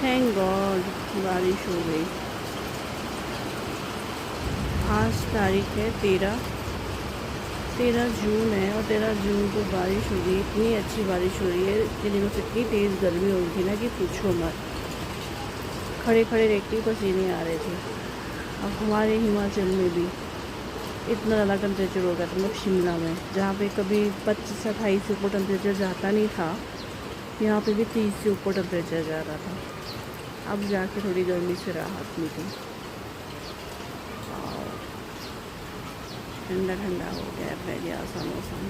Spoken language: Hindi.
थैंक गॉड बारिश हो गई। आज तारीख है 13 जून है और 13 जून को बारिश हो रही है। इतनी अच्छी बारिश हो रही है। इतने दिनों से इतनी तेज़ गर्मी हो रही थी ना कि पूछो मत। खड़े खड़े रह के पसीने आ रहे थे। अब हमारे हिमाचल में भी इतना ज़्यादा टेम्परेचर हो गया था, मतलब शिमला में जहाँ पे कभी 25-28 से ऊपर टेम्परेचर जाता नहीं था, यहाँ पे भी 30 से ऊपर टेम्परेचर जा रहा था। अब जाके थोड़ी गर्मी से राहत मिली और ठंडा ठंडा हो गया, बढ़िया सा मौसम।